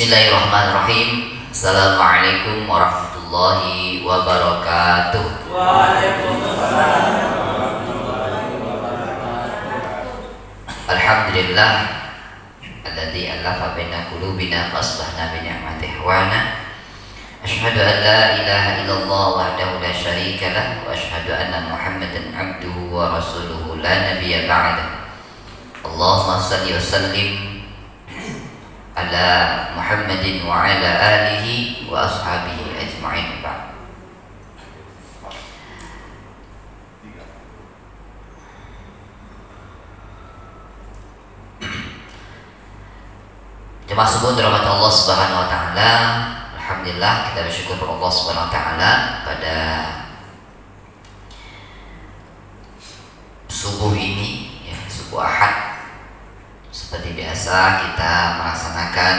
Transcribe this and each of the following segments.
Bismillahirrahmanirrahim. Assalamualaikum warahmatullahi wabarakatuh. Waalaikumsalam. Alhamdulillah alladzi alafa baina qulubina fa asbahna bi ni'matihi ikhwana. Asyhadu an la ilaha illallah wahdahu la syarika lah wa asyhadu anna Muhammadan abduhu wa rasuluhu la nabiyya ba'dah. Allahumma shalli wa sallim ala Muhammadin wa ala alihi wa ashabihi ajma'in. Ba'd. Jemaah subuh dirahmati Allah Subhanahu wa taala. Alhamdulillah kita bersyukur kepada Allah Subhanahu wa taala pada subuh ini ya, subuh Ahad. Seperti biasa kita melaksanakan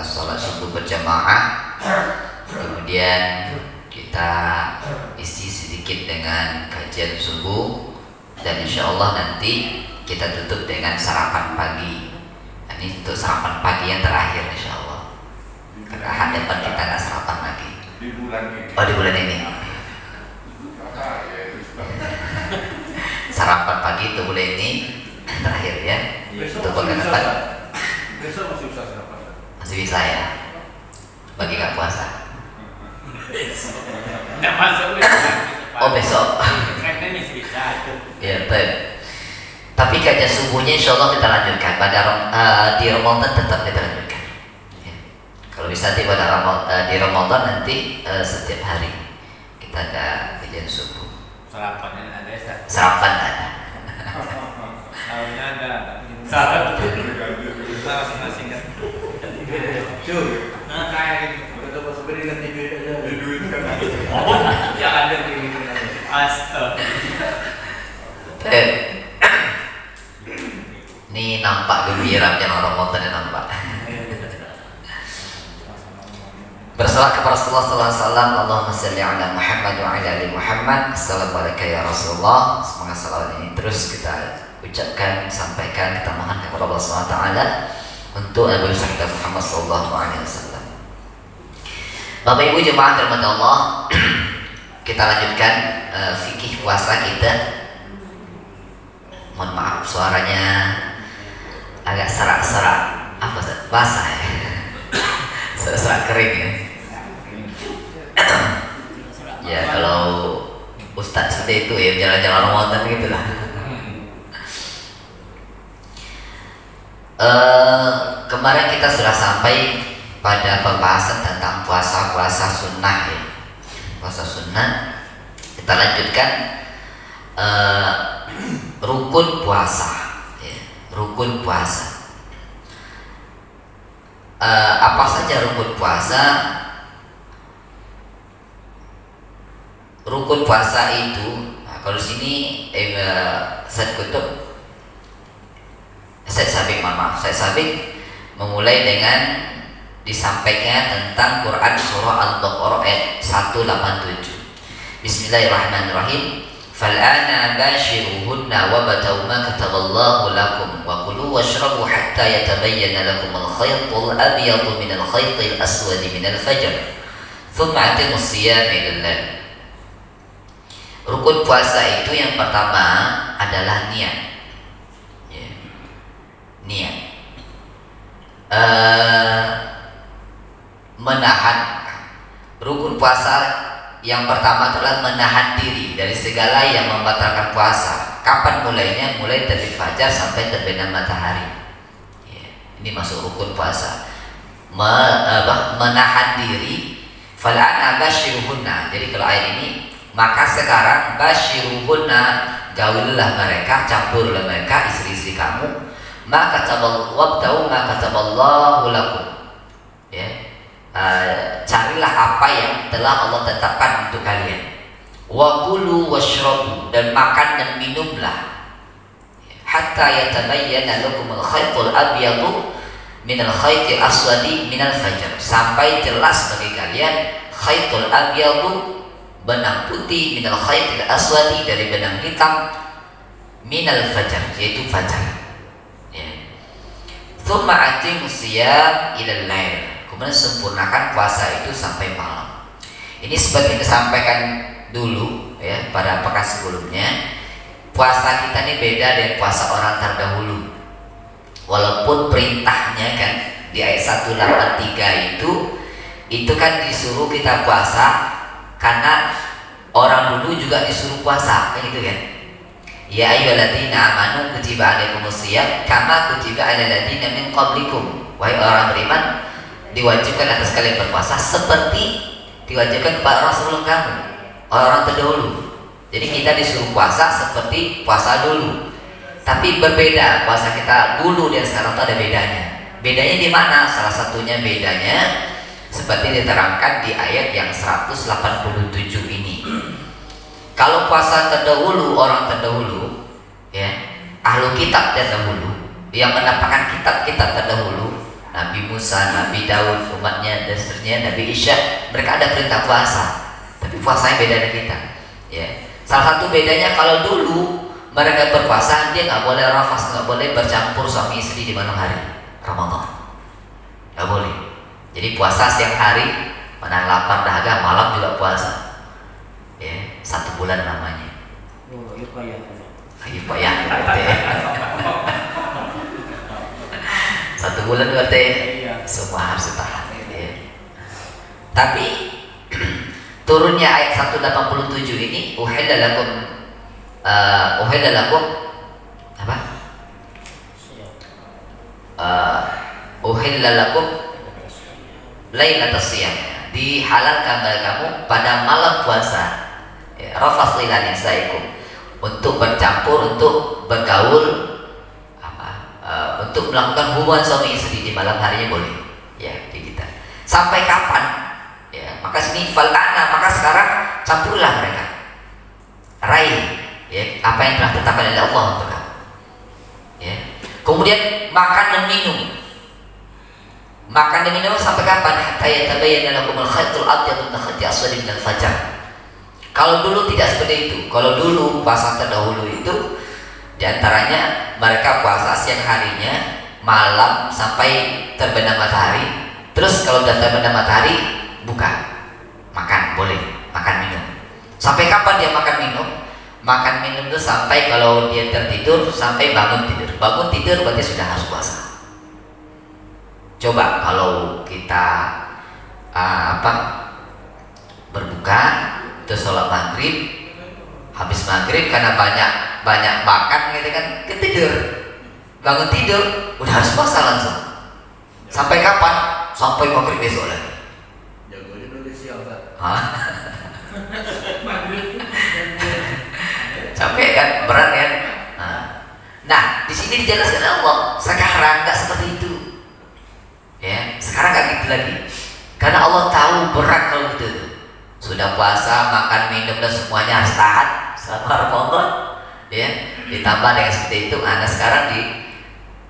sholat subuh berjamaah. Kemudian kita isi sedikit dengan kajian subuh, dan insya Allah nanti kita tutup dengan sarapan pagi. Ini untuk sarapan pagi yang terakhir insya Allah. Karena Ahad depan kita nggak sarapan lagi. Di bulan ini. Oh, di bulan ini. Sarapan pagi itu bulan ini terakhir ya. Untuk pekan depan. Besok masih bisa sarapan. Masih bisa ya. Bagi nggak puasa. Nggak masuk besok. Oh, besok. Karena masih bisa. Ya, baik. Tapi kajian subuhnya insya Allah kita lanjutkan pada di Ramadan, tetap kita lanjutkan ya. Kalau bisa di Ramadan nanti setiap hari kita ada kajian subuh. Sarapannya ada ya. Sarapan ada. Sahurnya ada. Sahur. Kita masing-masing kan. Cuy, Nah kayak mereka pas beri nanti duit aja. Duit kan. yang ada di gitu. Astaga. Ini nampak gembira yang Ramadan yang nampak. Bersalat kepada Rasulullah sallallahu alaihi wasallam. Allahumma shalli ala Muhammad wa ala ali Muhammad. Assalamualaikum ya Rasulullah. Semoga salawat ini terus kita ucapkan, sampaikan, kita mohon kepada Allah Subhanahu wa taala untuk Nabi kita Muhammad sallallahu alaihi wasallam. Bapak Ibu jemaah dirahmati Allah, kita lanjutkan fikih puasa kita. Mohon maaf suaranya agak serak-serak, apa basah ya? Serak kering ya. Ya kalau Ustadz seperti itu ya, jalan-jalan Ramadan gitu lah. Kemarin kita sudah sampai pada pembahasan tentang puasa sunnah ya. Puasa sunnah. Kita lanjutkan rukun puasa ya. Rukun puasa. Apa saja rukun puasa? Rukun puasa itu, kalau di sini Said Sabik memulai dengan disampaikan tentang Quran surah Al-Baqarah ayat 187. Bismillahirrahmanirrahim. Fal'ana bashiruhunna wabtaghu ma kataballahu lakum wa kulu washrabu hatta yatabayyana lakum al-khaytul abyadu min al-khaytil aswadi min al-fajr thumma atimus siyama ila al-lail. Rukun puasa itu yang pertama adalah niat. Niat. Menahan. Rukun puasa yang pertama adalah menahan diri dari segala yang membatalkan puasa. Kapan mulainya? Mulai dari fajar sampai terbenam matahari ya, ini masuk rukun puasa. Menahan diri. Fal'ana bashiruhunna. Jadi kalau ayat ini, maka sekarang bashiruhunna, gaulilah mereka, campurlah mereka, istri-istri kamu. Maka wabtau maka kataballahu lakum ya. Carilah apa yang telah Allah tetapkan untuk kalian. Wa kulu washrabu, dan makan dan minumlah hatta yatabayyana lakum al-khaytul abyadu min al-khaytil aswadi min al-fajr, sampai jelas bagi kalian khaytul abyadu, benang putih, min al-khaytil aswadi, dari benang hitam, min al-fajr, yaitu fajar. Tsumma atimus siyam ilal lail. Kemudian sempurnakan puasa itu sampai malam. Ini seperti disampaikan dulu ya pada pekan sebelumnya. Puasa kita ini beda dengan puasa orang terdahulu. Walaupun perintahnya kan di ayat 183 itu kan disuruh kita puasa karena orang dulu juga disuruh puasa, kan gitu kan? Ya ayyuhalladzina amanu kutiba alaikumus shiyam kama kutiba alal ladzina min qablikum. Wahai orang beriman, diwajibkan atas kalian berpuasa seperti diwajibkan kepada orang sebelum kamu, orang terdahulu. Jadi kita disuruh puasa seperti puasa dulu. Tapi berbeda puasa kita dulu dan sekarang itu ada bedanya. Bedanya di mana? Salah satunya bedanya seperti diterangkan di ayat yang 187 ini. Kalau puasa terdahulu, orang terdahulu ya, ahlu kitab terdahulu yang mendapatkan kitab-kitab terdahulu, Nabi Musa, Nabi Daud, umatnya dan seterusnya, Nabi Isa, mereka ada perintah puasa. Tapi puasanya beda dengan kita ya. Salah satu bedanya, kalau dulu mereka berpuasa, dia nggak boleh rafas, nggak boleh bercampur suami istri di malam hari Ramadan, nggak boleh. Jadi puasa siang hari, menahan lapar dahaga, malam juga puasa. Ya, 1 bulan namanya. Oh, iya Pak ya. Ayo Pak ya. 1 bulan berarti Iya. semua harus ditahan. Ya. Tapi turunnya ayat 187 ini uhilla lakum apa? Uhilla lakum lailatas siyam, dihalalkan bagi kamu pada malam puasa. Rafas ila nisaikum, untuk bercampur, untuk bergaul, untuk melakukan hubungan suami istri di malam harinya boleh. Ya, di kita. Sampai kapan? Ya, maka sini falana, maka sekarang campurlah mereka. Raih, ya, apa yang telah ditetapkan oleh Allah untuk kamu. Ya. Kemudian makan dan minum. Makan dan minum sampai kapan? Hatta yatabayyana lakumul khaytul abyadu minal khayti aswadi minal fajr. Kalau dulu tidak seperti itu. Kalau dulu puasa terdahulu itu diantaranya mereka puasa siang harinya, malam sampai terbenam matahari. Terus kalau sudah terbenam matahari buka, makan boleh, makan minum. Sampai kapan dia makan minum? Makan minum itu sampai kalau dia tertidur sampai bangun tidur. Bangun tidur berarti sudah harus puasa. Coba kalau kita berbuka, terus sholat maghrib, habis maghrib karena banyak makan gitu kan, ketidur, bangun tidur udah harus puasa langsung. Sampai kapan? Sampai maghrib besok lagi. Jagonya udah siang kan? Capek kan, berat kan? Nah, di sini dijelaskan Allah sekarang nggak seperti itu. Ya, sekarang nggak gitu lagi. Karena Allah tahu berat kalau gitu. Sudah puasa, makan, minum dan semuanya harus tahan selama Ramadan. Ya, ditambah dengan seperti itu, Anda sekarang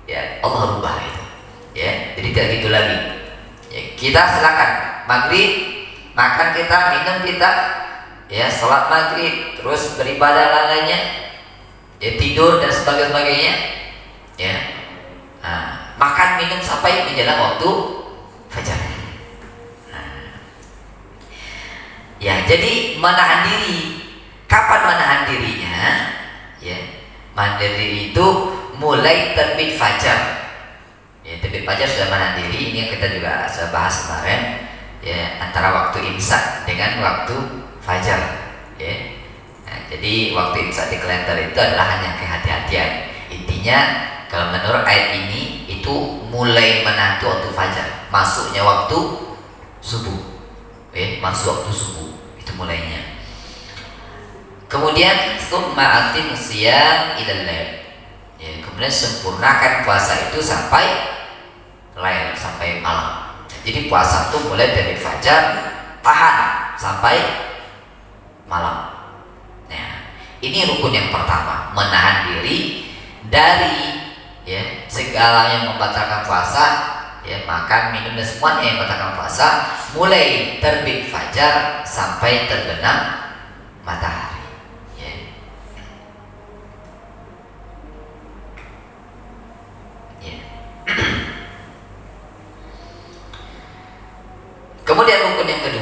ya Allah rubah itu. Ya, jadi tidak gitu lagi. Ya, kita silakan maghrib, makan kita, minum kita, ya sholat maghrib, terus beribadah lainnya, ya tidur dan sebagainya. Ya, makan minum sampai menjelang waktu fajar. Ya, jadi menahan diri. Kapan menahan dirinya? Ya, menahan diri itu mulai terbit fajar. Ya, terbit fajar sudah menahan diri. Ini yang kita juga sudah bahas kemarin. Ya, antara waktu imsak dengan waktu fajar. Ya. Nah, jadi waktu imsak di kalender itu adalah hanya kehati-hatian. Intinya kalau menurut ayat ini itu mulai menahan waktu fajar, masuknya waktu subuh. Masuk waktu subuh itu mulainya. Kemudian tsumma atimus siyam ilal lail. Ya, kemudian sempurnakan puasa itu sampai lail, sampai malam. Jadi puasa itu mulai dari fajar, tahan sampai malam. Nah, ini rukun yang pertama, menahan diri dari segala yang membatalkan puasa, makan, minum dan semuanya yang membatalkan puasa, mulai terbit fajar sampai terbenam matahari.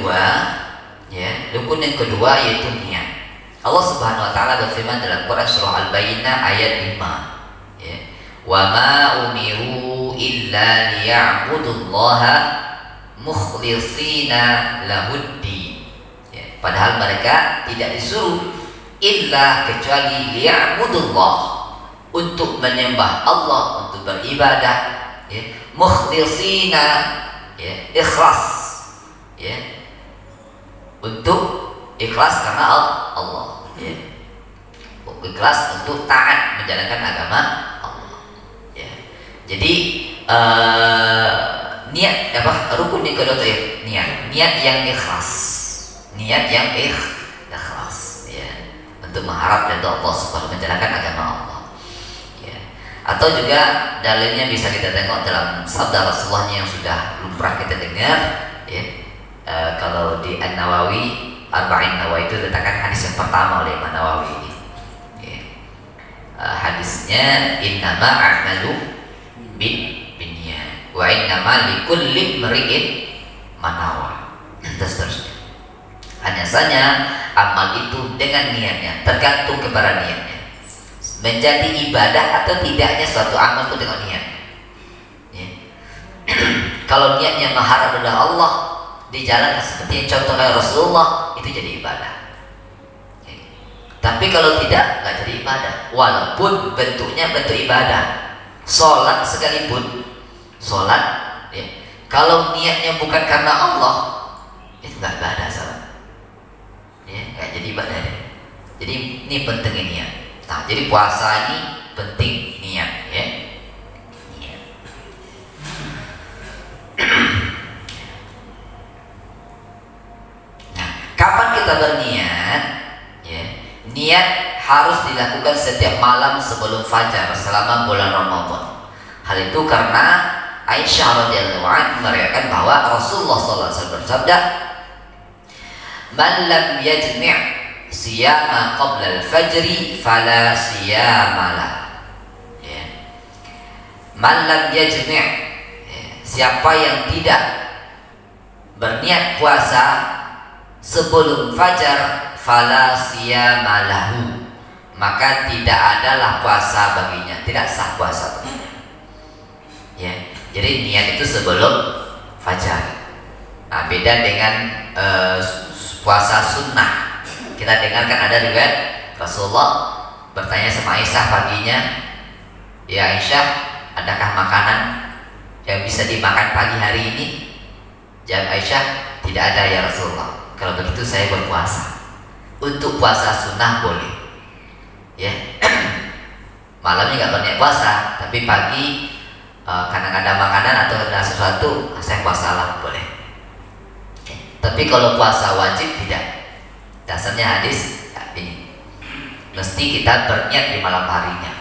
kedua, rukun yang kedua yaitu niat. Allah Subhanahu wa taala berfirman dalam Quran surah Al-Bayyinah ayat 5. Wa ma umiru illa liya'budullaha mukhlishina lahuddin. Padahal mereka tidak disuruh illa kecuali liya'budullah, untuk menyembah Allah, untuk beribadah, mukhlishina, ikhlas, untuk ikhlas karena Allah, ikhlas untuk taat menjalankan agama Allah. Jadi niat rukun yang kedua itu niat yang ikhlas, untuk mengharap ridha Allah supaya menjalankan agama Allah. Atau juga dalilnya bisa kita tengok dalam sabda Rasulullah yang sudah lumrah kita dengar, kalau di An-Nawawi Arba'in Nawawi itu letakkan hadis yang pertama oleh Imam Nawawi ini. Hadisnya innama a'malu binniyat wa innama likulli imri'in ma nawa. Terus hanya saja amal itu dengan niatnya, tergantung kepada niatnya. Menjadi ibadah atau tidaknya suatu amal itu dengan niat. Kalau niatnya mengharap ridha Allah, dijalankan seperti yang contohnya Rasulullah, itu jadi ibadah. Tapi kalau tidak, nggak jadi ibadah. Walaupun bentuknya bentuk ibadah, sholat sekalipun, kalau niatnya bukan karena Allah, itu nggak ibadah, salah. Nggak jadi ibadah. Jadi ini penting niat. Nah, jadi puasa ini penting niat, niat. Nah, kapan kita berniat? Niat harus dilakukan setiap malam sebelum fajar selama bulan Ramadan. Hal itu karena Aisyah radhiyallahu anha meriwayatkan bahwa Rasulullah SAW bersabda, "Man lam yajmi' siyama qabla al-fajri fala siyamalah." Man lam yajmi', siapa yang tidak berniat puasa sebelum fajar, fala siyamalahu, maka tidak adalah puasa baginya, tidak sah puasa baginya. Jadi niat itu sebelum fajar. Nah, beda dengan puasa sunnah. Kita dengarkan ada riwayat Rasulullah bertanya sama Aisyah paginya, "Ya Aisyah, adakah makanan yang bisa dimakan pagi hari ini?" Jawab Aisyah, "Tidak ada ya Rasulullah. Kalau begitu saya berpuasa." Untuk puasa sunnah boleh, malamnya nggak berniat puasa, tapi pagi karena nggak ada makanan atau ada sesuatu, saya puasalah, boleh. Tapi kalau puasa wajib tidak. Dasarnya hadis ini, mesti kita berniat di malam harinya.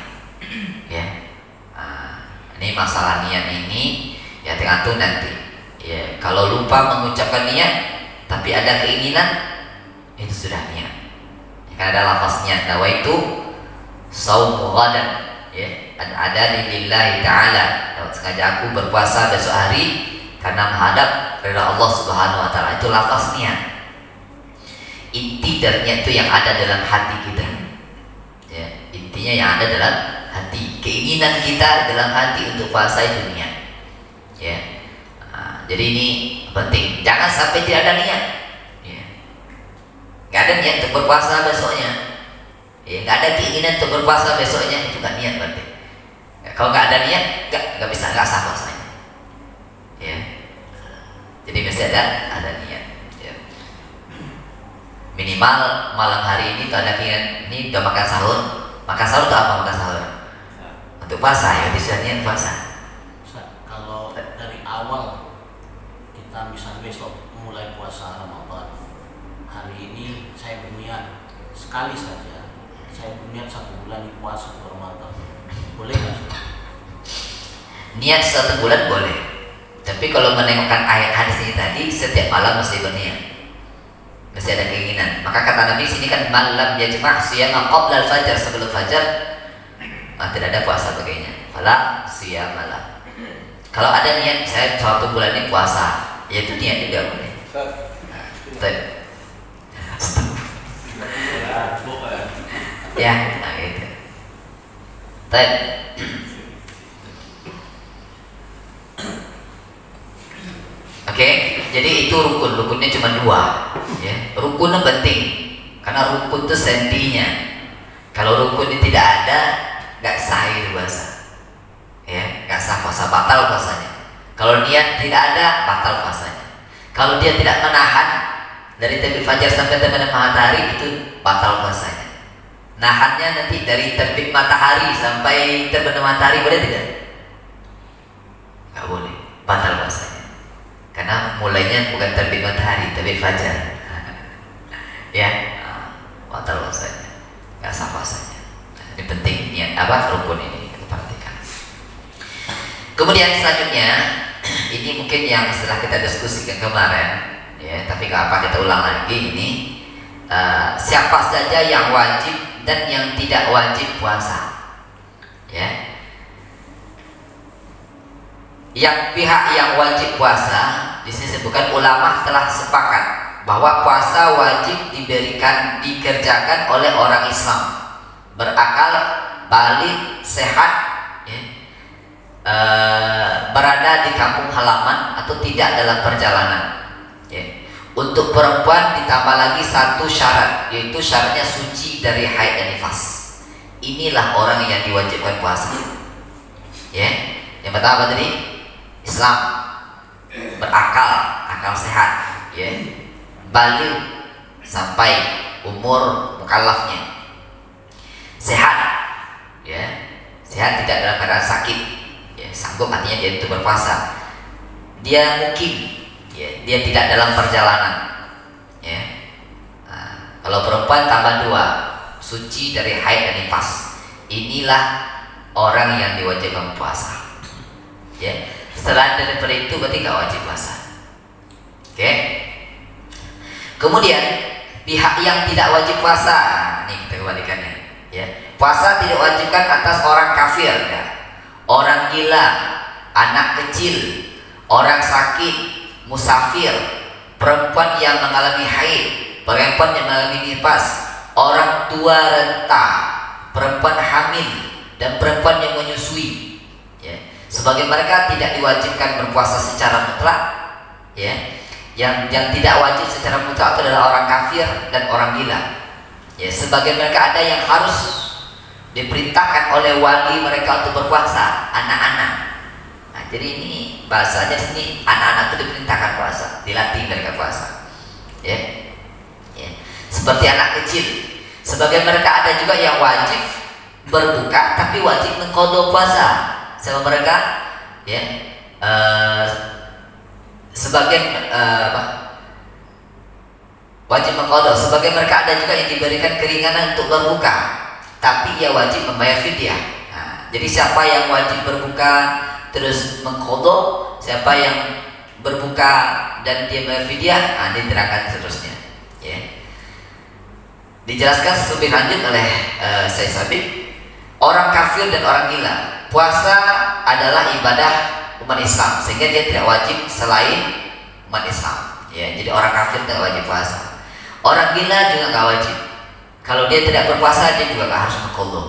Ini masalah niat ini tergantung nanti. Kalau lupa mengucapkan niat tapi ada keinginan, itu sudah niat. Karena ada lafaz niat, nawaitu shaumu ghadan, ada lillahi ta'ala, sengaja aku berpuasa besok hari karena menghadap ridha Allah Subhanahu wa taala. Itu lafaz niat. Inti dari niat itu yang ada dalam hati kita. Intinya yang ada dalam hati, keinginan kita dalam hati untuk puasa itu niat. Jadi ini penting, jangan sampai tidak ada niat. Gak ada niat untuk berpuasa besoknya, gak ada keinginan untuk berpuasa besoknya, itu gak niat berarti. Kalau gak ada niat, gak bisa, gak sah puasanya. Jadi mesti ada niat. Minimal malam hari ini tuh ada keinginan, ini udah makan sahur. Makan sahur itu apa makan sahur? Untuk puasa, berarti sudah niat puasa. Kalau dari awal kita misalnya besok mulai puasa Ramadan, hari ini saya berniat sekali saja, saya berniat 1 bulan puasa Ramadan, boleh nggak? Niat 1 bulan boleh, tapi kalau menengokkan ayat hadis ini tadi, setiap malam mesti berniat, mesti ada keinginan. Maka kata Nabi sini kan, malam yajma' siyama qabla al-fajar, sebelum fajar tidak ada puasa baginya, fala siyamalah. Kalau ada niat saya 1 bulan ini puasa, yaitu niat juga boleh. Baik. Ya, bukan. Ya, nah gitu. Baik. Oke, jadi itu rukun. Rukunnya cuma 2, ya. Rukunnya penting karena rukun itu sendinya. Kalau rukunnya tidak ada, nggak sah itu puasa, ya, nggak sah puasa, batal puasanya. Kalau niat tidak ada, batal puasanya. Kalau dia tidak menahan dari terbit fajar sampai terbenam matahari, itu batal puasanya. Nahannya nanti dari terbit matahari sampai terbenam matahari, boleh tidak? Nggak boleh, batal puasanya. Karena mulainya bukan terbit matahari, terbit fajar. Ya, batal puasanya, nggak sah puasanya. Ini penting, niat apa rukun ini kita perhatikan. Kemudian selanjutnya, ini mungkin yang setelah kita diskusikan kemarin, ya, tapi nggak apa kita ulang lagi ini. Siapa saja yang wajib dan yang tidak wajib puasa, ya. Yang pihak yang wajib puasa di sini sebutkan ulama telah sepakat bahwa puasa wajib dikerjakan oleh orang Islam berakal, balik, sehat, ya, berada di kampung halaman atau tidak dalam perjalanan, ya. Untuk perempuan ditambah lagi 1 syarat, yaitu syaratnya suci dari haid dan nifas. Inilah orang yang diwajibkan puasa, ya. Yang pertama apa tadi? Islam, berakal, akal sehat, ya, balik sampai umur mukallafnya, sehat, ya, sehat tidak dalam keadaan sakit, ya, sanggup artinya dia itu berpuasa, dia mukim, ya, dia tidak dalam perjalanan, ya. Nah, kalau perempuan tambah 2, suci dari haid dan nifas. Inilah orang yang diwajibkan puasa, ya. Selain daripada itu berarti nggak wajib puasa. Oke. Kemudian pihak yang tidak wajib puasa, ini kita kembalikannya, ya. Puasa tidak wajibkan atas orang kafir, ya. Orang gila, anak kecil, orang sakit, musafir, perempuan yang mengalami haid, perempuan yang mengalami nifas, orang tua renta, perempuan hamil, dan perempuan yang menyusui. Sebagai mereka tidak diwajibkan berpuasa secara mutlak, ya. Yang tidak wajib secara mutlak itu adalah orang kafir dan orang gila, ya. Sebagai mereka ada yang harus diperintahkan oleh wali mereka untuk berpuasa, anak-anak. Nah, jadi ini bahasanya sini anak-anak itu diperintahkan puasa, dilatih mereka puasa, ya. Ya. Seperti anak kecil. Sebagai mereka ada juga yang wajib berbuka tapi wajib mengqadha puasa. Sama mereka, ya, sebagian wajib mengqadha. Sebagai mereka ada juga yang diberikan keringanan untuk berbuka, tapi ia wajib membayar fidyah. Nah, jadi siapa yang wajib berbuka terus mengqadha, siapa yang berbuka dan dia membayar fidyah, nah, diterangkan seterusnya, ya. Dijelaskan lebih lanjut oleh Syekh Sabit, orang kafir dan orang gila. Puasa adalah ibadah umat Islam, sehingga dia tidak wajib selain umat Islam, ya. Jadi orang kafir tidak wajib puasa. Orang gila juga nggak wajib. Kalau dia tidak berpuasa, dia juga nggak harus mengqadha,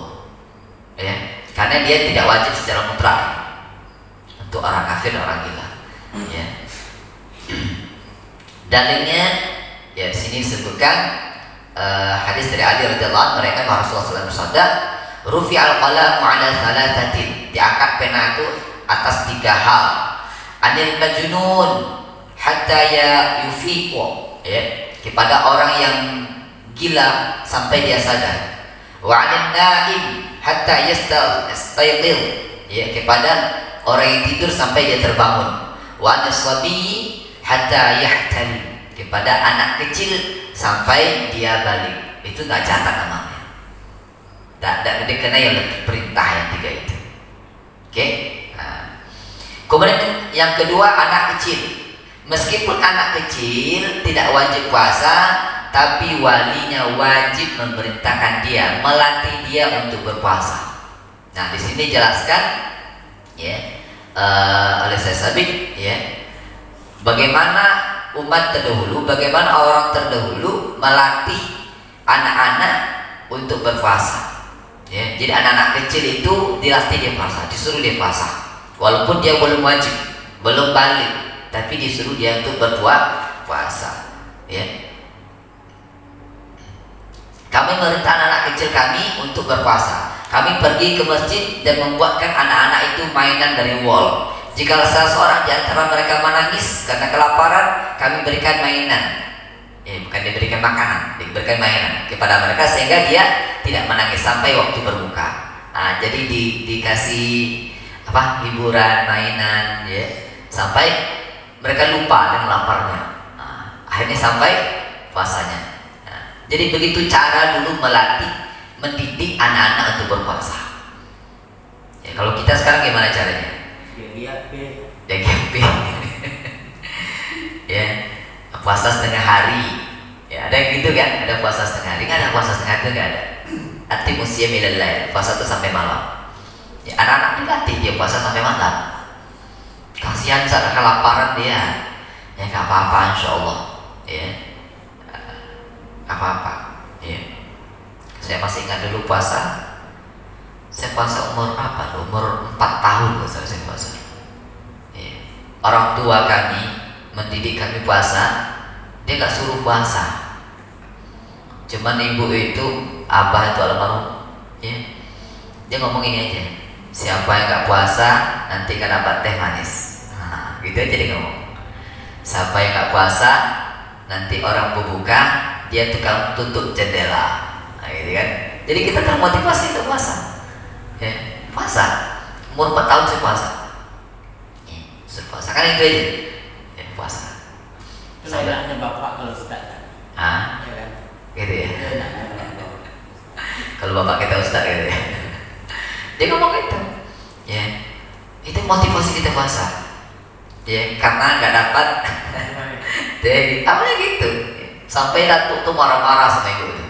ya, karena dia tidak wajib secara mutlak untuk orang kafir dan orang gila, ya. Dalilnya, ya, di sini disebutkan hadis dari Ali radhiyallahu anhu, mereka Rasulullah SAW bersabda, Rufi al-qalam ala thalathatin, diangkat pena itu atas 3 hal. Anil majnun hatta ya yufiqu, ya, kepada orang yang gila sampai dia sadar. Wa anil naim hatta yastayqil, ya, kepada orang yang tidur sampai dia terbangun. Wa anil sabi hatta yahtali, kepada anak kecil sampai dia balik. Itu nggak catat namanya. Tidak dikenai oleh perintah yang 3 itu. Oke. Nah. Kemudian yang kedua, anak kecil. Meskipun anak kecil tidak wajib puasa, tapi walinya wajib memerintahkan dia, melatih dia untuk berpuasa. Nah, di sini jelaskan, ya, oleh Syekh Sabit, ya, bagaimana umat terdahulu, bagaimana orang terdahulu melatih anak-anak untuk berpuasa. Ya, jadi anak-anak kecil itu dilatih dia puasa, disuruh dia puasa, walaupun dia belum wajib, belum balik, tapi disuruh dia untuk berpuasa. Ya. Kami merintah anak-anak kecil kami untuk berpuasa. Kami pergi ke masjid dan membuatkan anak-anak itu mainan dari wall. Jika salah seorang di antara mereka menangis karena kelaparan, kami berikan mainan. Bukan diberikan makanan, diberikan mainan kepada mereka sehingga dia tidak menangis sampai waktu berbuka. Jadi dikasih hiburan, mainan, ya, sampai mereka lupa dengan laparnya. Akhirnya sampai puasanya. Jadi begitu cara dulu melatih, mendidik anak-anak untuk berpuasa. Ya, kalau kita sekarang gimana caranya? DGP. Ya, puasa setengah hari. Ya, ada yang gitu kan? Ada puasa setengah hari, nggak ada puasa setengah hari, nggak ada. Atimusiyam ilal lail, puasa itu sampai malam. Ya, anak-anak dilatih dia puasa sampai malam. Kasihan saat kelaparan dia. Ya nggak apa-apa, insya Allah. Ya. Apa-apa, ya. Saya masih ingat dulu puasa. Saya puasa umur berapa? Umur 4 tahun saya puasa. Ya. Orang tua kami mendidik kami puasa, dia nggak suruh puasa. Cuman ibu itu, abah itu almarhum, ya. Dia ngomong ini aja, siapa yang nggak puasa nanti kan dapat teh manis. Gitu aja dia ngomong. Siapa yang nggak puasa nanti orang berbuka dia tukang tutup jendela, gitu kan. Jadi kita termotivasi untuk puasa. Ya, puasa. Umur 4 tahun saya puasa. Ya, saya puasa kan itu aja. Ya, puasa. Itu anaknya bapak kalau ustaz. Ya kan? Gitu ya. Kalau bapak kita ustaz gitu ya. Dia ngomong itu. Ya. Itu motivasi kita puasa. Ya, karena nggak dapat. Jadi awalnya gitu. Sampai datuk tuh marah-marah sama ibu itu.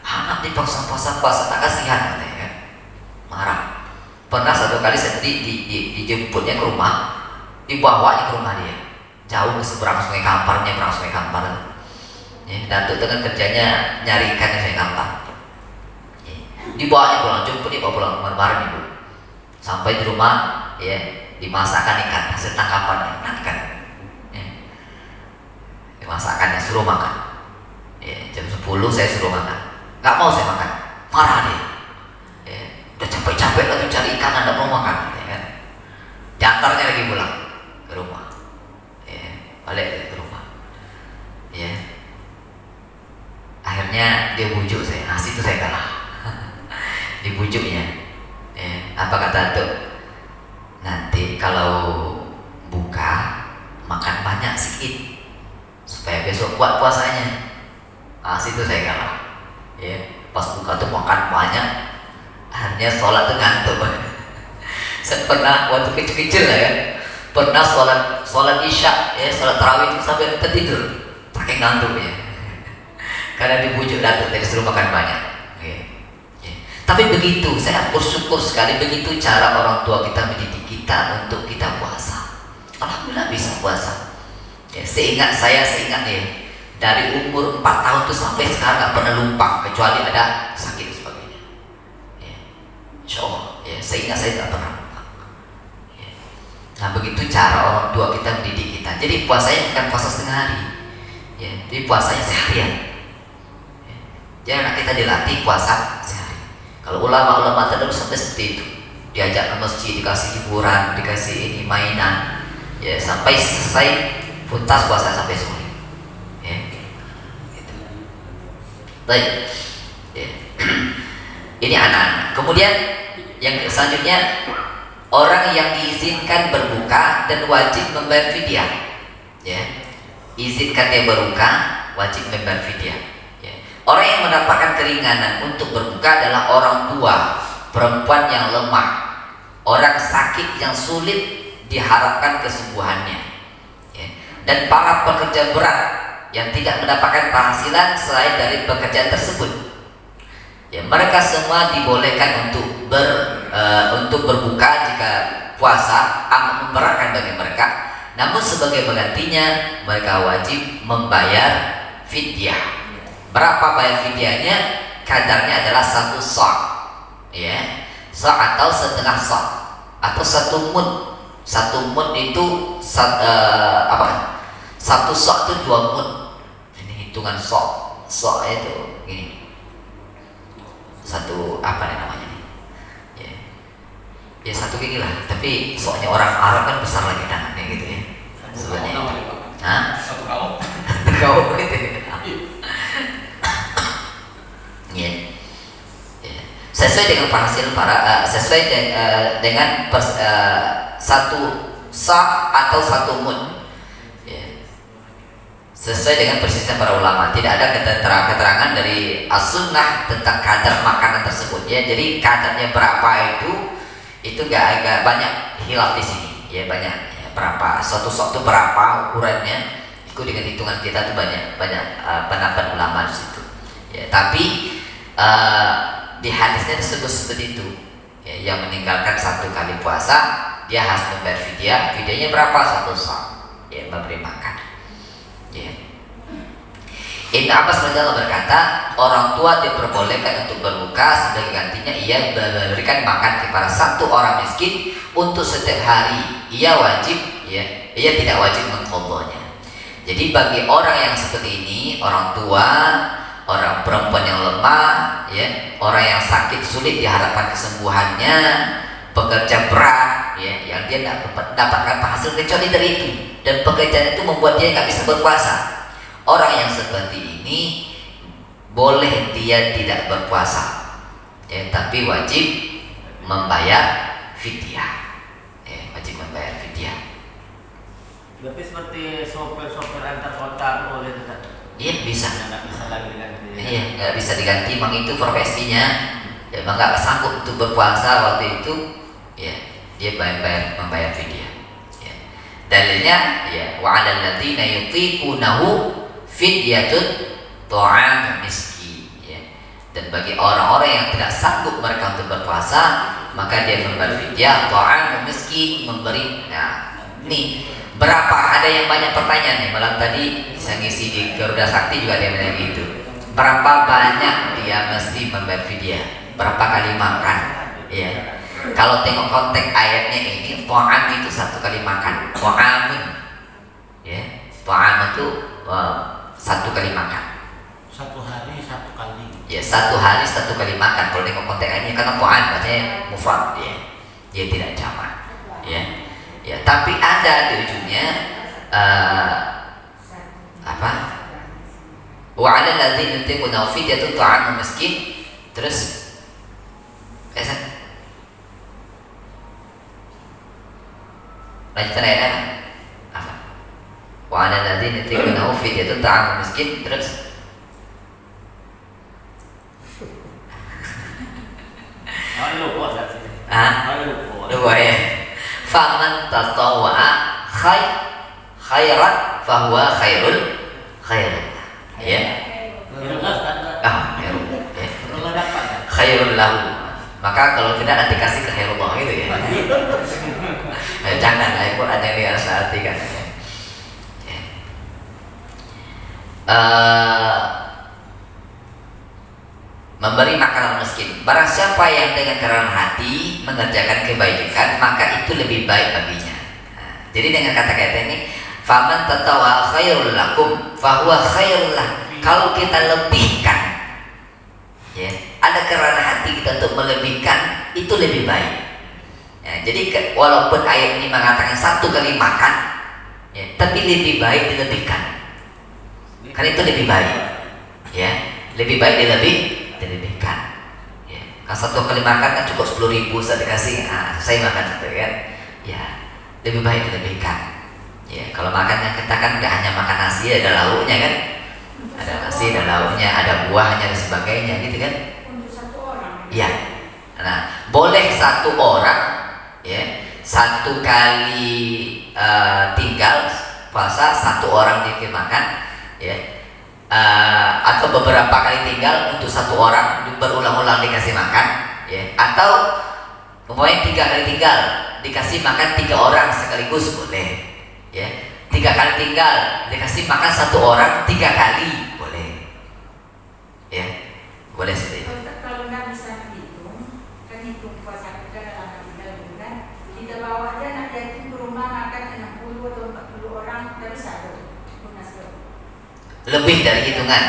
Anak dipaksa puasa tak kasihan katanya kan. Marah. Pernah satu kali saya dijemputnya ke rumah, dibawanya ke rumah dia. Jauh ke seberang Sungai Kampar, nyebrang Sungai Kampar. Ya, datuk itu kan kerjanya nyari ikan di Sungai Kampar. Ya, dibawanya pulang, jemput dibawa pulang kemarin ibu. Sampai di rumah, ya, dimasakkan ikan hasil tangkapan ikan. Ya. Dimasakkan, suruh makan. Ya, jam 10 saya suruh makan, nggak mau saya makan, marah dia. Ya, udah capek-capek lagi cari ikan, nggak mau makan, ya kan? Diantarnya lagi pulang ke rumah, ya, balik ke rumah. Ya, akhirnya dia bujuk saya, situ saya kalah. Dibujuknya, ya, apa kata tuh? Nanti kalau buka makan banyak sedikit supaya besok kuat puasanya. Situ saya kalah. Ya, pas buka tuh makan banyak, akhirnya sholat tuh ngantuk. Saya pernah waktu kecil-kecil lah ya, pernah sholat isya, ya, sholat tarawih itu sampai tertidur, pakai ngantuk ya. Karena dibujuk datuk tadi suruh makan banyak. Ya. Ya. Tapi begitu, saya bersyukur sekali begitu cara orang tua kita mendidik kita untuk kita puasa. Alhamdulillah bisa puasa. Ya, seingat ya. Dari umur 4 tahun tuh sampai sekarang nggak pernah lupa kecuali ada sakit dan sebagainya. Ya. Insya Allah, ya, seingat saya nggak pernah lupa. Ya. Nah begitu cara orang tua kita mendidik kita. Jadi puasanya bukan puasa setengah hari, ya, jadi puasanya seharian. Ya. Jadi anak kita dilatih puasa sehari. Kalau ulama-ulama terdahulu sampai seperti itu, diajak ke masjid, dikasih hiburan, dikasih ini mainan, ya, sampai selesai tuntas puasa sampai sore. Baik, ya. Ini anak-anak. Kemudian yang selanjutnya, orang yang diizinkan berbuka dan wajib membayar fidyah. Ya, izinkan dia berbuka, wajib membayar fidyah. Ya. Orang yang mendapatkan keringanan untuk berbuka adalah orang tua, perempuan yang lemah, orang sakit yang sulit diharapkan kesembuhannya, ya. Dan para pekerja berat yang tidak mendapatkan penghasilan selain dari pekerjaan tersebut. Ya, mereka semua dibolehkan untuk berbuka jika puasa amat memberatkan bagi mereka, namun sebagai penggantinya mereka wajib membayar fidyah. Berapa bayar fidyahnya? Kadarnya adalah 1 sa', ya, sa' atau setengah sa' atau 1 mud. 1 mud itu 1 sa' itu 2 mud. Ini hitungan sa'. Sa' itu gini. 1 apa nih namanya nih? Ya 1 gini lah. Tapi soalnya orang Arab kan besar lagi tangannya gitu ya. Sebenarnya. Hah? 1 kau. Kau gitu ya. Ya. Sesuai dengan hasil sesuai dengan 1 sa' atau 1 mud. Ya. Sesuai dengan persisnya para ulama. Tidak ada keterangan dari as-sunnah tentang kadar makanan tersebut ya. Jadi kadarnya berapa itu agak banyak hilaf di sini. Ya banyak ya, berapa suatu itu berapa ukurannya. Itu dengan hitungan kita tuh banyak pendapat ulama di situ. Ya, tapi di hadisnya tersebut seperti itu ya, yang meninggalkan 1 kali puasa dia harus membayar fidyah. Fidyahnya berapa? 1 sa', ya, memberi makan ya. Ibnu Abbas radhiyallahu berkata, orang tua diperbolehkan untuk berbuka, sebagai gantinya ia memberikan makan kepada 1 orang miskin untuk setiap hari. Ia wajib ya, ia tidak wajib mengqadhanya. Jadi bagi orang yang seperti ini, orang tua, orang perempuan yang lemah, ya, orang yang sakit sulit diharapkan kesembuhannya, pekerja berat, ya, yang dia tidak mendapatkan hasil kecuali dari itu, dan pekerjaan itu membuat dia nggak bisa berpuasa. Orang yang seperti ini boleh dia tidak berpuasa, ya, tapi wajib membayar fidyah, ya, wajib membayar fidyah. Tapi seperti sopir-sopir antar kota boleh tidak? Iya bisa. Nggak bisa lagi diganti. Iya, nggak bisa diganti. Memang itu profesinya. Ya, memang nggak sanggup untuk berpuasa waktu itu. Ya, dia membayar fidyah. Ya. Dalilnya, ya, wa 'alal ladzina yutiqunahu fidyatun ta'am miskin. Ya. Dan bagi orang-orang yang tidak sanggup mereka untuk berpuasa, maka dia membayar fidyah ta'am miskin, memberi. Nah, ini berapa? Ada yang banyak pertanyaan nih. Malam tadi saya ngisi di Garuda Sakti juga dia bilang gitu. Berapa banyak dia mesti membayar fidyah? Berapa kali makan? Ya. Kalau tengok konteks ayatnya ini, ta'am itu 1 kali makan. Ta'amun, ya. Ta'am itu 1 kali makan. 1 hari 1 kali. Ya 1 hari 1 kali makan. Kalau tengok konteks ayatnya karena ta'am bacanya mufrad, ya. Dia tidak jamak, ya. Ya, tapi ada di ujungnya apa? Wa 'alal ladzina yutiquna fidyatun ta'amu miskin. Terus lanjutan ayatnya apa? Wa 'alal ladzina yutiquna fidyatun ta'amu miskin. Terus Lupa lupa ya. Faman tatawwa'a khairan fahuwa khairul. Ya. Khairul lahu. Maka kalau tidak nanti kasih ke khairullah gitu ya. Jangan lah, pun ada yang harus artikan. Ya. Memberi makanan miskin. Barang siapa yang dengan kerelaan hati mengerjakan kebaikan, maka itu lebih baik baginya. Nah, jadi dengan kata-kata ini, faman tatawwa khairul lakum fahuwa khairul lah. Kalau kita lebihkan, ya, ada kerelaan hati kita untuk melebihkan, itu lebih baik. Ya, jadi walaupun ayat ini mengatakan 1 kali makan, ya, tapi lebih baik dilebihkan. Karena itu lebih baik, ya, lebih baik dilebihkan. Ya, kalau 1 kali makan kan cukup 10.000 saya dikasih, saya makan itu kan, ya, lebih baik dilebihkan. Ya, kalau makan kita kan nggak hanya makan nasi, ada lauknya kan, ada nasi, ada lauknya, ada buahnya dan sebagainya, gitu kan? Untuk 1 orang. Ya, nah boleh 1 orang, ya, 1 kali tinggal puasa 1 orang dia makan, ya, atau beberapa kali tinggal untuk 1 orang berulang-ulang dikasih makan, ya, atau umpamanya 3 kali tinggal dikasih makan 3 orang sekaligus boleh. Ya, 3 kali tinggal dikasih makan 1 orang 3 kali boleh. Ya, boleh seperti itu. Kalau nggak bisa hitung, kan hitung puasa kita dalam tinggal bulan, kita bawa aja anak yatim ke rumah makan 60 atau 40 orang dari satu lunas tuh. Lebih dari hitungan.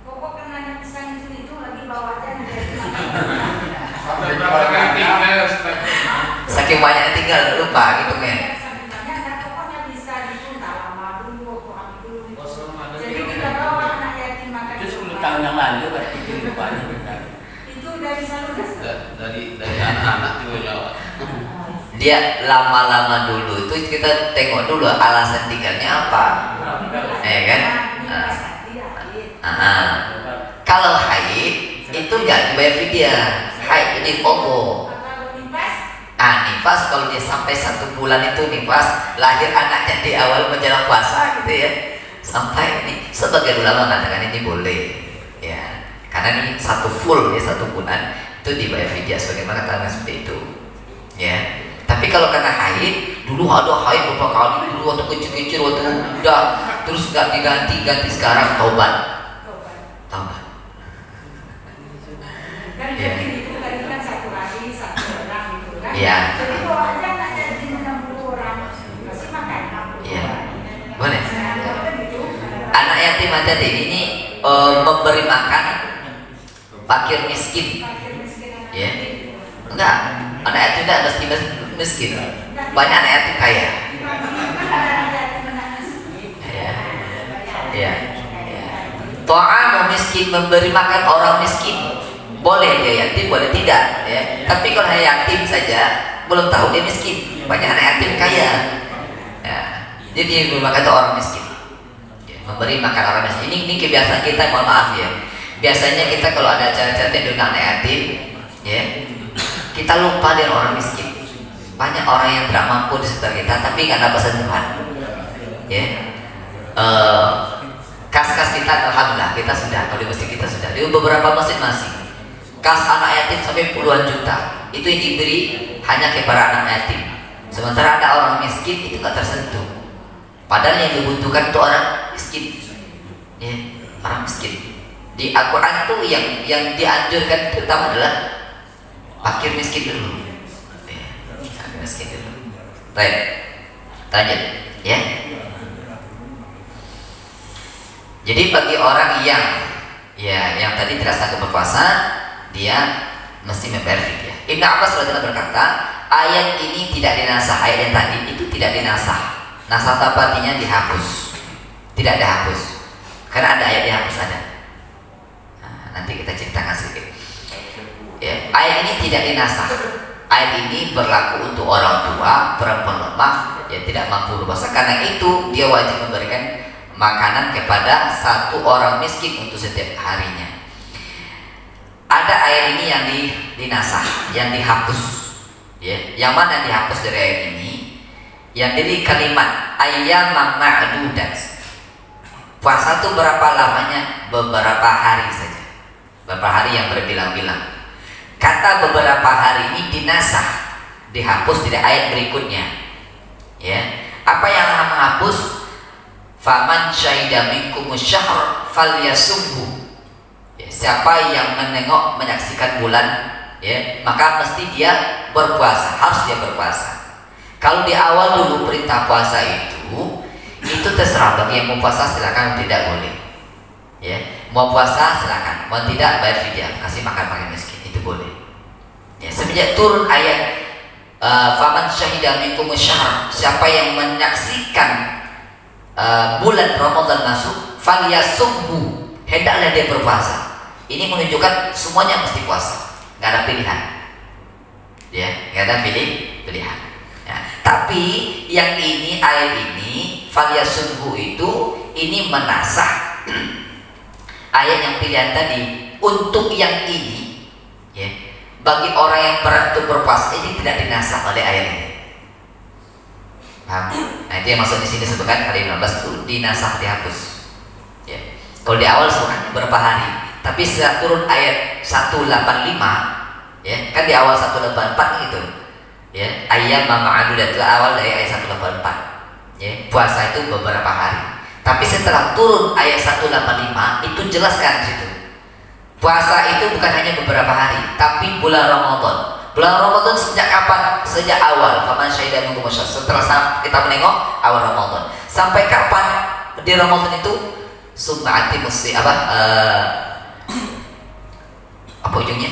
Pokok karena nggak bisa itu lagi bawa aja anak yatim makan. Sampai berapa kali tinggal? Saking banyaknya tinggal lupa hitungnya. Sebenarnya nggak pokoknya bisa hitung tak lama dulu, kurang dulu. Oh, selama ada Jadi tinggal. kita bawa anak yatim makan. Itu di 10 rumah. tahun yang lalu berarti itu banyak benar. Itu dari lunas. Dari anak-anak juga jawab. Dia lama-lama dulu itu kita tengok dulu alasan tinggalnya apa. Kan? Kalau haid itu nggak dibayar fidyah. Haid ini kobo. Nifas kalau dia sampai 1 bulan itu nifas, lahir anaknya di awal menjelang puasa gitu ya. Sampai ini sebagai ulama mengatakan ini boleh ya. Karena ini 1 full ya 1 bulan itu dibayar fidyah sebagaimana katakan seperti itu. Ya. Tapi kalau karena haid, dulu ada haid beberapa kali dulu waktu kecil-kecil waktu muda terus nggak diganti sekarang taubat. Kan Iya. itu tadi kan 1 hari 1 orang gitu kan. Iya. Jadi bawa aja anak yatim 60 orang kasih makan. Iya. Boleh. Nah, gitu. Anak yatim aja ini memberi makan fakir miskin. Fakir miskin anak Ya. yatim. Enggak, anak yatim tidak mesti miskin. Banyak anak yatim kaya. Ya. Ta'amu miskin, memberi makan orang miskin. Boleh dia yatim, boleh tidak ya. Tapi kalau hanya yatim saja belum tahu dia miskin. Banyak anak yatim kaya. Ya. Jadi memberi makan itu orang miskin. Ya, memberi makan orang miskin. Ini kebiasaan kita, mohon maaf ya. Biasanya kita kalau ada acara-acara tidur anak yatim, ya, kita lupa dengan orang miskin. Banyak orang yang tidak mampu di sekitar kita, tapi nggak dapat sentuhan. Ya, kas-kas kita alhamdulillah kita sudah, kalau di masjid kita sudah, di beberapa masjid masih. Kas anak yatim sampai puluhan juta, itu yang diberi hanya kepada anak yatim. Sementara ada orang miskin itu nggak tersentuh. Padahal yang dibutuhkan itu orang miskin, ya, orang miskin. Di Al-Quran itu yang dianjurkan terutama adalah fakir miskin dulu. Miskin dulu. Baik, lanjut ya. Jadi bagi orang yang tadi tidak sanggup berpuasa, dia mesti membayar fidyah. Ibnu Abbas radhiyallahu berkata, ayat ini tidak dinasah. Ayat yang tadi itu tidak dinasah. Nasah apa artinya dihapus, tidak dihapus. Karena ada ayat dihapus ada. Nah, nanti kita ceritakan sedikit. Ya, ayat ini tidak dinasah. Ayat ini berlaku untuk orang tua, perempuan lemah, ya tidak mampu berpuasa. Karena itu dia wajib memberikan makanan kepada 1 orang miskin untuk setiap harinya. Ada ayat ini yang dinasah, yang dihapus. Ya, yang mana yang dihapus dari ayat ini? Yang jadi kalimat ayyaman ma'dudat. Puasa itu berapa lamanya? Beberapa hari saja. Beberapa hari yang berbilang-bilang. Kata beberapa hari ini dinasah, dihapus dari ayat berikutnya. Ya, apa yang menghapus? Faman syahida minkumus syahr falyasumhu. Ya, siapa yang menyaksikan bulan, ya, maka mesti dia berpuasa, harus dia berpuasa. Kalau di awal dulu perintah puasa itu terserah bagi yang mau puasa silakan, tidak boleh. Ya, mau puasa silakan, mau tidak bayar fidyah, kasih makan pakai miskin, itu boleh. Ya, semenjak turun ayat faman syahida minkumus syahr, siapa yang menyaksikan bulan Ramadan masuk, falyasumhu, hendaklah dia berpuasa. Ini menunjukkan semuanya mesti puasa, nggak ada pilihan. Ya, nggak ada pilihan. Ya, tapi yang ini ayat ini falyasumhu itu ini menasah ayat yang pilihan tadi. Untuk yang ini, ya, bagi orang yang berat untuk berpuasa ini tidak dinasah oleh ayat ini. Paham? Nah, itu yang maksud di sini disebutkan kali 15 itu dinasah, dihapus. Ya. Kalau di awal sebenarnya berapa hari, tapi setelah turun ayat 185, ya, kan di awal 184 gitu. Ya, ayat ma'adudat itu awal dari ayat 184. Ya, puasa itu beberapa hari. Tapi setelah turun ayat 185 itu jelaskan di situ. Puasa itu bukan hanya beberapa hari, tapi bulan Ramadan. Bulan Ramadan sejak kapan? Sejak awal. Faman syahida minkum asyhar. Setelah kita menengok awal Ramadan. Sampai kapan di Ramadan itu? Summa atimus apa ujungnya?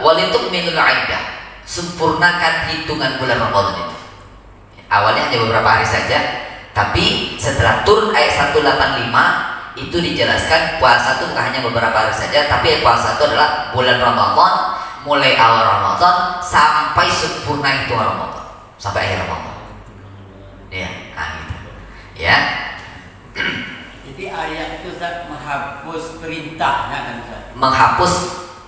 Walitukmilul iddah. Sempurnakan hitungan bulan Ramadan itu. Awalnya hanya beberapa hari saja, tapi setelah turun ayat 185 itu dijelaskan puasa itu bukan hanya beberapa hari saja, tapi puasa itu adalah bulan Ramadan, mulai awal Ramadan sampai sempurna itu Ramadan, sampai akhir Ramadan. Ya, gitu. Ya. Jadi ayat itu Ustaz menghapus perintahnya kan Ustaz? Menghapus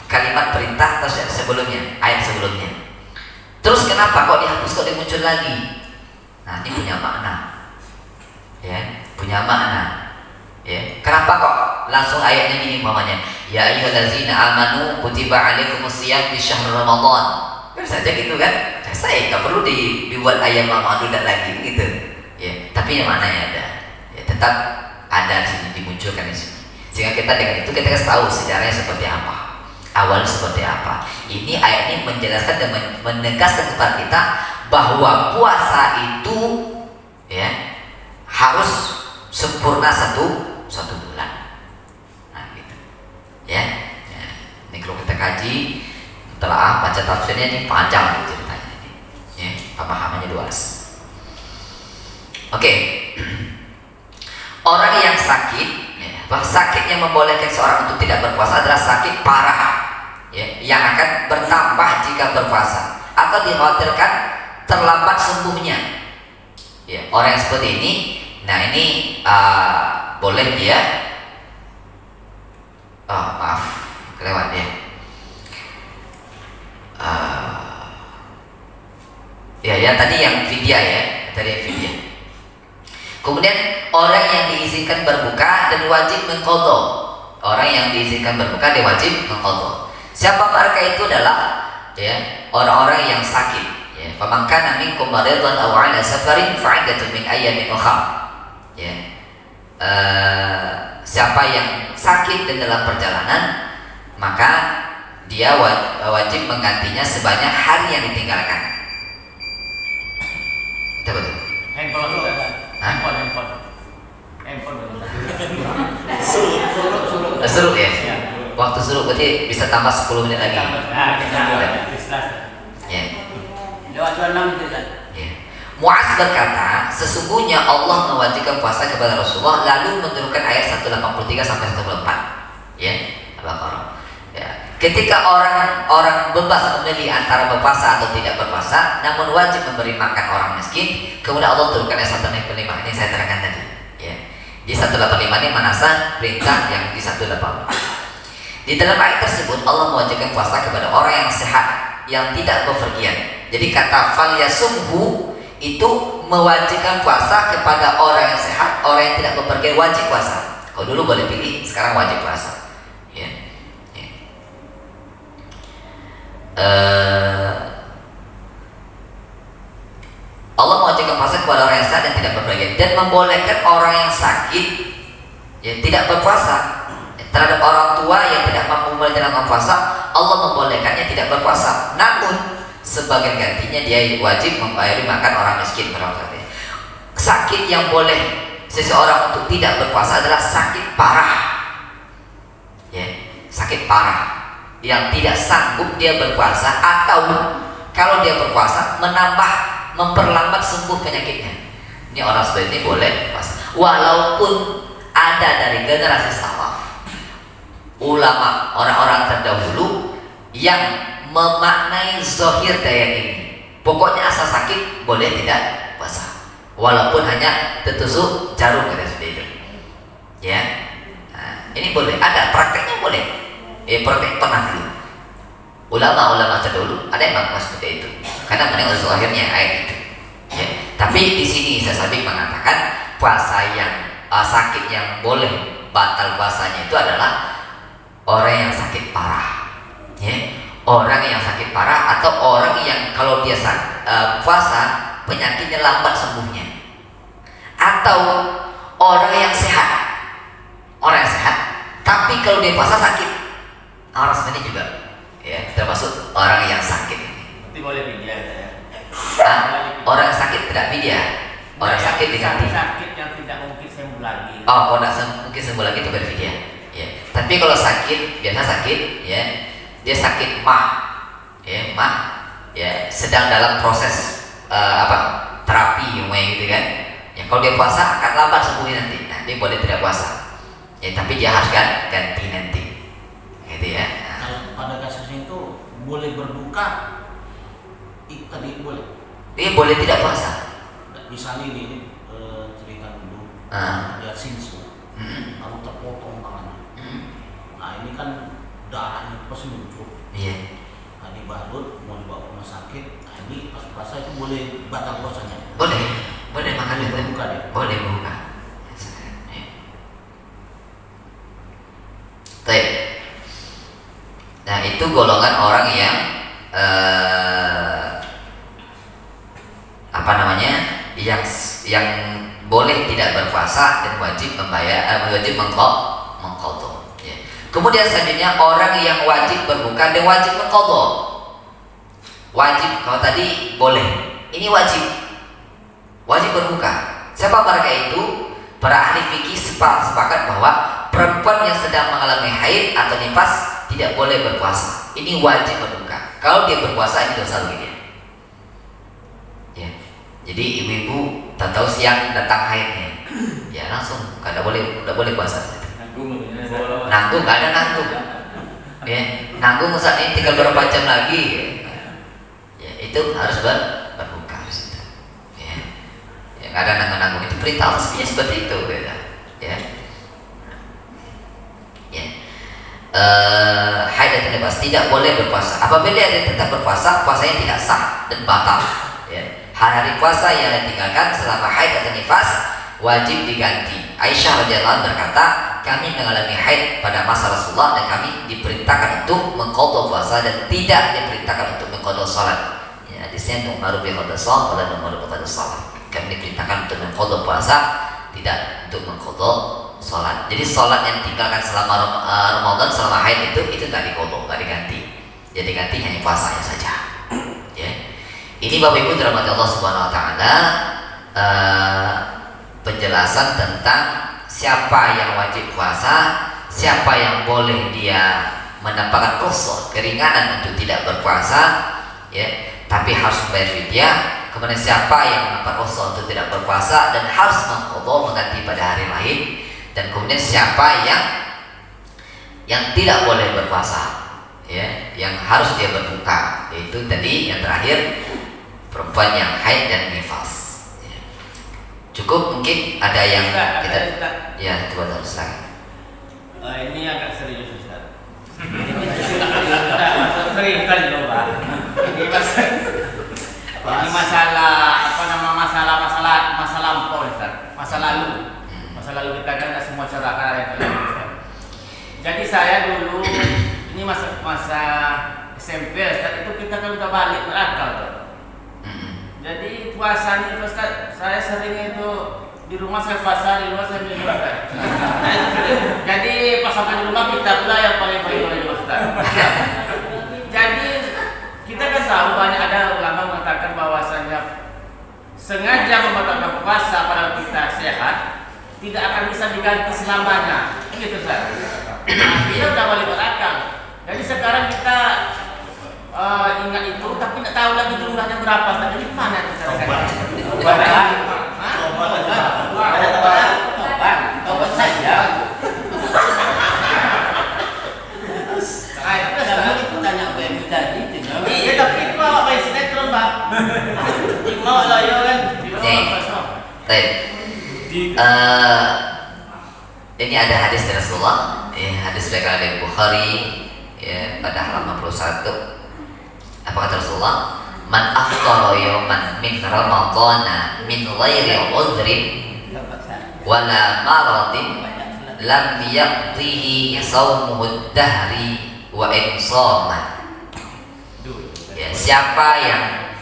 kalimat perintah atau sebelumnya, ayat sebelumnya. Terus kenapa kok dihapus, kok dimuncul lagi? Nah, ini punya makna. Ya, punya makna. Ya, kenapa kok langsung ayatnya ini umpamanya? Ya ayyuhallazina amanu kutiba alaikumusiyam di syahr Ramadan. Kan saja gitu kan? Saya nggak perlu dibuat ayat ma'dudat lagi gitu. Ya, tapi yang maknanya ada. Ya, tetap ada di sini, dimunculkan di sini. Sehingga kita dengan itu kita tahu sejarahnya seperti apa, awal seperti apa. Ini ayat ini menjelaskan dan menegaskan kepada kita bahwa puasa itu ya harus sempurna satu bulan. Nah, gitu. Ya. Ini kalau kita kaji, telah baca tafsirnya ini panjang ceritanya ini. Ya, pemahamannya luas. Oke. Orang yang sakit, ya, sakit yang membolehkan seorang untuk tidak berpuasa adalah sakit parah, ya, yang akan bertambah jika berpuasa atau dikhawatirkan terlambat sembuhnya. Ya, orang yang seperti ini, nah ini boleh dia, maaf, kelewat ya. Ya tadi yang vidya ya, tadi yang vidya. Kemudian orang yang diizinkan berbuka dan wajib mengqadha. Orang yang diizinkan berbuka dia wajib mengqadha. Siapa mereka itu adalah ya orang-orang yang sakit. Ya, faman kana minkum maridan aw 'ala safarin fa'iddatun min ayyamin ukhra. Ya. Siapa yang sakit dan dalam perjalanan, maka dia wajib menggantinya sebanyak hari yang ditinggalkan. Itu betul. Handphone Suruk ya. Waktu suruk berarti bisa tambah 10 menit lagi. Ya. Lewat 26 menit. Ya. Mu'adz berkata, sesungguhnya Allah mewajibkan puasa kepada Rasulullah lalu menurunkan ayat 183 sampai 184. Ya, Al-Baqarah. Ya. Ketika orang bebas memilih antara berpuasa atau tidak berpuasa, namun wajib memberi makan orang miskin, kemudian Allah turunkan ayat 185. Ini saya terangkan tadi. Ya. Di 185 ini manasa perintah yang di 184. Di dalam ayat tersebut Allah mewajibkan puasa kepada orang yang sehat, yang tidak bepergian. Jadi kata falyasumhu itu mewajibkan puasa kepada orang yang sehat, orang yang tidak bepergian wajib puasa. Kalau dulu boleh pilih, sekarang wajib puasa. Ya. Ya. Allah mewajibkan puasa kepada orang yang sehat dan tidak bepergian, dan membolehkan orang yang sakit ya tidak berpuasa. Terhadap orang tua yang tidak mampu menjalankan puasa, Allah membolehkannya tidak berpuasa. Namun sebagai gantinya dia wajib membayari makan orang miskin. Sakit yang boleh seseorang untuk tidak berpuasa adalah sakit parah, ya, sakit parah yang tidak sanggup dia berpuasa, atau kalau dia berpuasa memperlambat sembuh penyakitnya. Ini orang seperti ini boleh puasa, walaupun ada dari generasi salaf, ulama orang-orang terdahulu yang memaknai zahir ayat ini. Pokoknya asal sakit boleh tidak puasa, walaupun hanya tertusuk jarum kita seperti itu. Ya, nah, ini boleh. Ada prakteknya boleh. Praktek pernah dulu. Ulama-ulama terdahulu ada yang melakukan seperti itu, karena menengok zahirnya ayat itu. Ya. Tapi di sini saya sabik mengatakan puasa yang sakit yang boleh batal puasanya itu adalah orang yang sakit parah, ya, orang yang sakit parah atau orang yang kalau dia puasa penyakitnya lambat sembuhnya, atau orang yang sehat tapi kalau dia puasa sakit, orang seperti ini juga ya, termasuk orang yang sakit. Berarti boleh vidya ya. Orang sakit tidak vidya, orang sakit diganti. Sakit yang tidak mungkin sembuh lagi. Oh, kalau tidak mungkin sembuh lagi itu bervidya. Ya. Tapi kalau sakit, biasa sakit, ya, dia sakit sedang dalam proses terapi, gitu kan. Ya, kalau dia puasa akan lambat sembuhnya nanti. Nah, dia boleh tidak puasa. Ya, tapi dia harus ganti nanti. Gitu ya. Nah. Kalau pada kasus itu boleh berbuka, tadi boleh. Dia boleh tidak puasa. Misalnya ini cerita dulu, dia sinsu, lalu terpotong tangannya. Nah ini kan darahnya pasti muncul. Iya. Nah dibalut, mau dibawa ke rumah sakit. Nah ini pas puasa itu boleh batal puasanya. Boleh makan itu. Buka dia. Boleh buka. Baik. Nah itu golongan orang yang yang boleh tidak berpuasa dan wajib membayar, wajib mengqadha. Ya. Kemudian selanjutnya orang yang wajib berbuka dan wajib mengqadha. Wajib, kalau tadi boleh, ini wajib berbuka. Siapa mereka itu? Para ahli fikih sepakat bahwa perempuan yang sedang mengalami haid atau nifas tidak boleh berpuasa. Ini wajib berbuka. Kalau dia berpuasa ini dosa bagi dia. Ya. Jadi ibu-ibu tahu siang datang haidnya, ya langsung nggak boleh puasa. Nanggung, nggak ada nanggung. Ya, nanggung saat ini tinggal berapa jam lagi. Ya, itu harus berbuka di situ. Ya, nggak ada nanggung itu perintah resminya seperti itu, beda. Ya. Haid dan nifas tidak boleh berpuasa. Apabila dia tetap berpuasa, puasanya tidak sah dan batal. Ya. Hari puasa yang ditinggalkan selama haid atau nifas wajib diganti. Aisyah radhiyallahu anha berkata, kami mengalami haid pada masa Rasulullah dan kami diperintahkan untuk mengqadha puasa dan tidak diperintahkan untuk mengqadha salat. Ya, hadisnya numaru bi qadha shaum wala numaru bi qadha salat. Kami diperintahkan untuk mengqadha puasa, tidak untuk mengqadha salat. Jadi salat yang ditinggalkan selama Ramadan, selama haid itu tidak diqadha, tidak diganti. Jadi ganti hanya puasanya saja. Ya. Ini Bapak Ibu dirahmati Allah Subhanahu wa taala, penjelasan tentang siapa yang wajib puasa, siapa yang boleh dia mendapatkan rukhsah, keringanan untuk tidak berpuasa, ya, tapi harus membayar fidyah. Kemudian siapa yang mendapat rukhsah untuk tidak berpuasa dan harus mengqadha mengganti pada hari lain, dan kemudian siapa yang tidak boleh berpuasa, ya, yang harus dia berbuka, yaitu tadi yang terakhir perempuan yang haid dan nifas. Ya. Cukup, mungkin ada yang kita ya coba terus lagi. Ini agak serius Ustaz. Sering kan coba. Ini masalah lampau Ustaz. Masa lalu kita kan tidak semua cerahkan ada yang Ustaz. Jadi saya dulu ini masa SMP Ustaz, itu kita kan udah balik berakal tuh. Jadi puasa itu Ustaz, saya sering itu di rumah saya puasa, di luar saya minum Ustaz. Jadi pas sampai di rumah kita pula yang paling Ustaz. Jadi kita kan tahu banyak ada ulama mengatakan bahwasanya sengaja membatalkan puasa pada kita sehat tidak akan bisa diganti selamanya, gitu Ustaz. Kita udah balik berakal. Jadi sekarang kita ingat itu, tapi tidak tahu lagi jumlahnya berapa. Jadi mana itu caranya? Tobat saja. Itu tanya BMI tadi. Iya, tapi itu bawa bayi sinetron Pak. Mau loyo kan? Ini ada hadis dari Rasulullah, hadis dari Bukhari, ya, pada halaman 61. Apa kata Rasulullah? Man afṭara yawman min Ramadhana min ghairi udhrin wala maradin lam yaqdihi shaumuhu ad-dahri wa in shama. Ya, siapa yang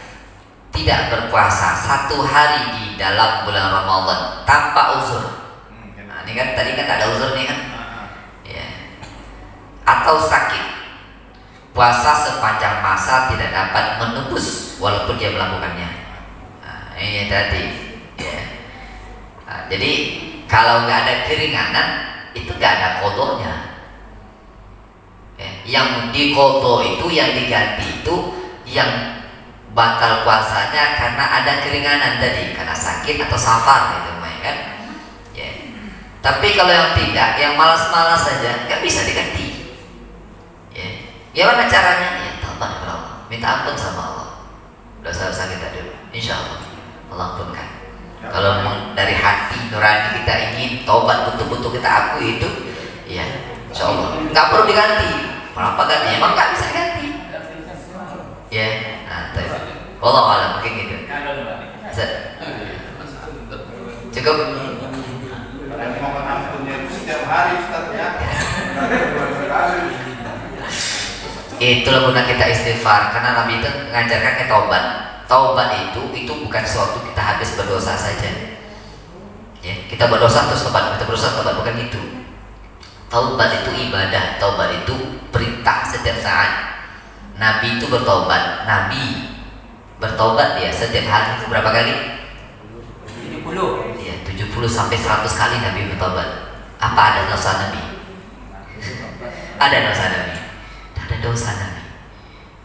tidak berpuasa 1 hari di dalam bulan Ramadan tanpa uzur. Nah, ini kan tadi kan tak ada uzur nih kan? Ya. Atau sakit, puasa sepanjang masa tidak dapat menebus walaupun dia melakukannya. Nah, ini tadi. Ya. Nah, jadi kalau nggak ada keringanan itu nggak ada kodonya. Ya. Yang dikodo itu, yang diganti itu yang batal puasanya karena ada keringanan tadi, karena sakit atau safar gitu kan. Ya. Tapi kalau yang tidak, yang malas-malas saja nggak bisa diganti. Ya. Gimana caranya? Ya taubat kepada Allah, minta ampun sama Allah dosa-dosa kita dulu, insya Allah Allah ampunkan. Kalau dari hati nurani kita ingin taubat betul-betul kita akui itu, ya insya Allah nggak perlu diganti. Kenapa ganti? Emang nggak bisa ganti. Ya, nah, Allah malam mungkin gitu. Cukup. Mohon ampunnya itu setiap hari Ustaz ya. Itulah guna kita istighfar, karena Nabi itu mengajarkan kita taubat. Taubat itu bukan suatu kita habis berdosa saja. Ya, kita berdosa terus taubat, kita berdosa taubat, bukan itu. Taubat itu ibadah, taubat itu perintah setiap saat. Nabi itu bertobat, Nabi bertobat dia setiap hari itu berapa kali? 70. Ya, 70 sampai 100 kali Nabi bertobat. Apa ada dosa Nabi? Ada dosa Nabi. Ada dosa Nabi.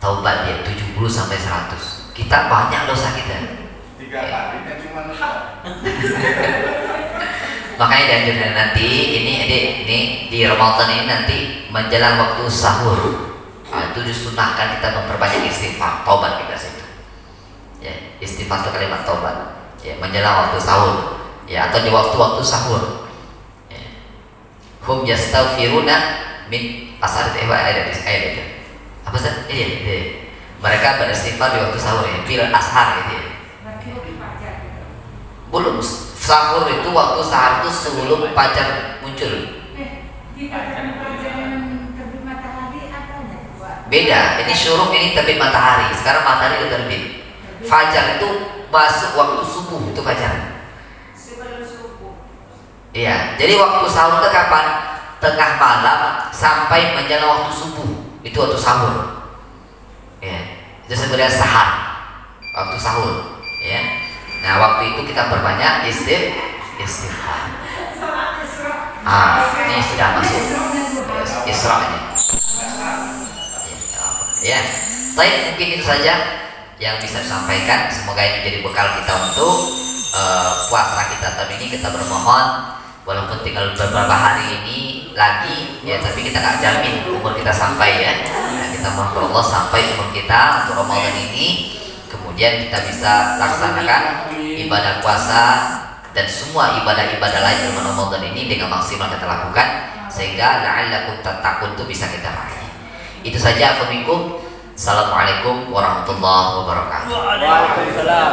Taubat dia 70 sampai 100. Kita banyak dosa kita. 3 kali kan cuma Makanya dianjurkan nanti ini di Ramadan ini nanti menjelang waktu sahur. Nah, itu disunahkan kita memperbanyak istighfar, taubat kita situ. Ya, istighfar itu kalimat taubat. Ya, menjelang waktu sahur. Ya, atau di waktu-waktu sahur. Ya. Hum yastaghfiruna min asar ayat itu. Apa sih? Iya. Mereka beristighfar di waktu sahur ya, bil ashar gitu ya. Belum, sahur itu waktu sahur itu sebelum fajar muncul. Di fajar terbit matahari atau enggak? Beda, ini syuruk, ini terbit matahari. Sekarang matahari itu terbit. Fajar itu masuk waktu subuh, itu fajar. Sebelum subuh. Iya, jadi waktu sahur itu kapan? Tengah malam sampai menjelang waktu subuh, itu waktu sahur. Ya, itu sebenarnya sahar, waktu sahur. Ya, nah waktu itu kita perbanyak istighfar. Ini sudah masuk Isra ini. Ya, baik, mungkin itu saja yang bisa disampaikan. Semoga ini jadi bekal kita untuk puasa kita tahun ini. Kita bermohon, walaupun tinggal beberapa hari ini lagi, ya, tapi kita nggak jamin umur kita sampai ya. Nah, kita mohon Allah sampai umur kita untuk Ramadan ini, kemudian kita bisa laksanakan ibadah puasa dan semua ibadah-ibadah lain di bulan Ramadan ini dengan maksimal kita lakukan, sehingga la'allakum tattaqun itu bisa kita raih. Itu saja. Assalamualaikum warahmatullahi wabarakatuh. Waalaikumsalam.